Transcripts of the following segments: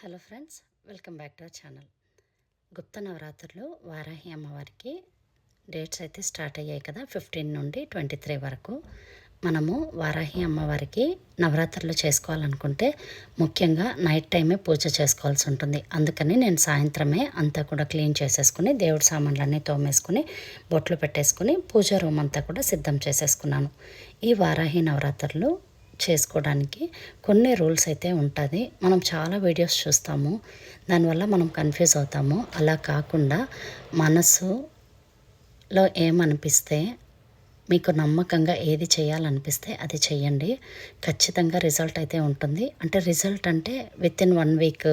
Hello friends, welcome back to our channel. Gupta నవరాత్రులు వారాహి అమ్మవారికి dates అయితే స్టార్ట్ అయ్యాయి కదా. 15 నుండి 23 వరకు మనము వారాహి అమ్మవారికి నవరాత్రులు చేసుకోవాలనుకుంటే ముఖ్యంగా నైట్ టైమే పూజ చేసుకోవాల్సి ఉంటుంది. అందుకని నేను సాయంత్రమే అంతా కూడా క్లీన్ చేసేసుకుని దేవుడి సామాన్లన్నీ తోమేసుకుని బొట్లు పెట్టేసుకుని పూజ రూమ్ అంతా కూడా సిద్ధం చేసేసుకున్నాను. ఈ వారాహి నవరాత్రులు చేసుకోవడానికి కొన్ని రూల్స్ అయితే ఉంటుంది. మనం చాలా వీడియోస్ చూస్తాము, దానివల్ల మనం కన్ఫ్యూజ్ అవుతాము. అలా కాకుండా మనసులో ఏమనిపిస్తే, మీకు నమ్మకంగా ఏది చేయాలనిపిస్తే అది చేయండి. ఖచ్చితంగా రిజల్ట్ అయితే ఉంటుంది. అంటే రిజల్ట్ అంటే వితిన్ 1 వీక్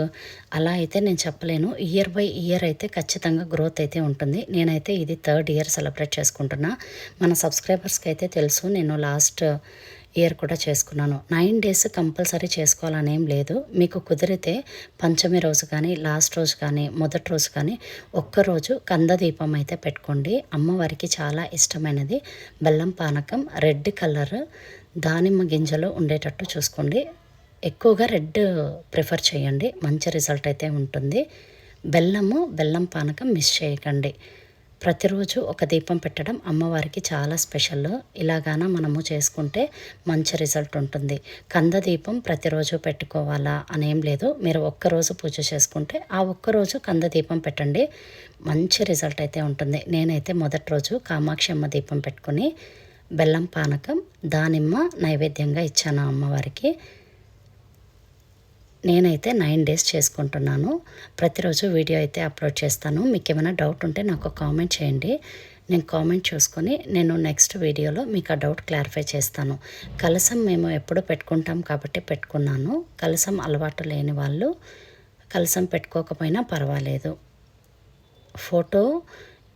అలా అయితే నేను చెప్పలేను. ఇయర్ బై ఇయర్ అయితే ఖచ్చితంగా గ్రోత్ అయితే ఉంటుంది. నేనైతే ఇది 3rd ఇయర్ సెలబ్రేట్ చేసుకుంటున్నా. మన సబ్స్క్రైబర్స్కి అయితే తెలుసు, నేను లాస్ట్ ఇయర్ కూడా చేసుకున్నాను. 9 డేస్ కంపల్సరీ చేసుకోవాలని ఏం లేదు. మీకు కుదిరితే పంచమి రోజు కానీ, లాస్ట్ రోజు కానీ, మొదటి రోజు కానీ ఒక్కరోజు కంద దీపం అయితే పెట్టుకోండి. అమ్మవారికి చాలా ఇష్టమైనది బెల్లం పానకం, రెడ్ కలర్ దానిమ్మ గింజలు ఉండేటట్టు చూసుకోండి. ఎక్కువగా రెడ్ ప్రిఫర్ చేయండి, మంచి రిజల్ట్ అయితే ఉంటుంది. బెల్లం పానకం మిస్ చేయకండి. ప్రతిరోజు ఒక దీపం పెట్టడం అమ్మవారికి చాలా స్పెషల్. ఇలాగాన మనము చేసుకుంటే మంచి రిజల్ట్ ఉంటుంది. కంద దీపం ప్రతిరోజు పెట్టుకోవాలా అనేం లేదు. మీరు ఒక్కరోజు పూజ చేసుకుంటే ఆ ఒక్కరోజు కంద దీపం పెట్టండి, మంచి రిజల్ట్ అయితే ఉంటుంది. నేనైతే మొదటి రోజు కామాక్షి అమ్మ దీపం పెట్టుకుని బెల్లం పానకం, దానిమ్మ నైవేద్యంగా ఇచ్చాను అమ్మవారికి. నేనైతే 9 డేస్ చేసుకుంటున్నాను. ప్రతిరోజు వీడియో అయితే అప్లోడ్ చేస్తాను. మీకు ఏమైనా డౌట్ ఉంటే నాకు కామెంట్ చేయండి. నేను కామెంట్ చూసుకొని నేను నెక్స్ట్ వీడియోలో మీకు ఆ డౌట్ క్లారిఫై చేస్తాను. కలసం మేము ఎప్పుడు పెట్టుకుంటాం కాబట్టి పెట్టుకున్నాను. కలసం అలవాటు లేని వాళ్ళు కలసం పెట్టుకోకపోయినా పర్వాలేదు. ఫోటో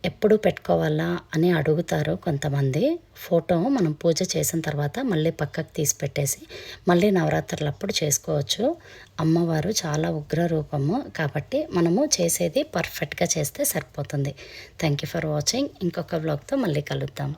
ఎప్పుడు పెట్టుకోవాలా అని అడుగుతారు కొంతమంది. ఫోటో మనం పూజ చేసిన తర్వాత మళ్ళీ పక్కకు తీసి పెట్టేసి మళ్ళీ నవరాత్రులప్పుడు చేసుకోవచ్చు. అమ్మవారు చాలా ఉగ్ర రూపము కాబట్టి మనము చేసేది పర్ఫెక్ట్గా చేస్తే సరిపోతుంది. Thank you for watching. ఇంకొక వ్లాగ్తో మళ్ళీ కలుద్దాం.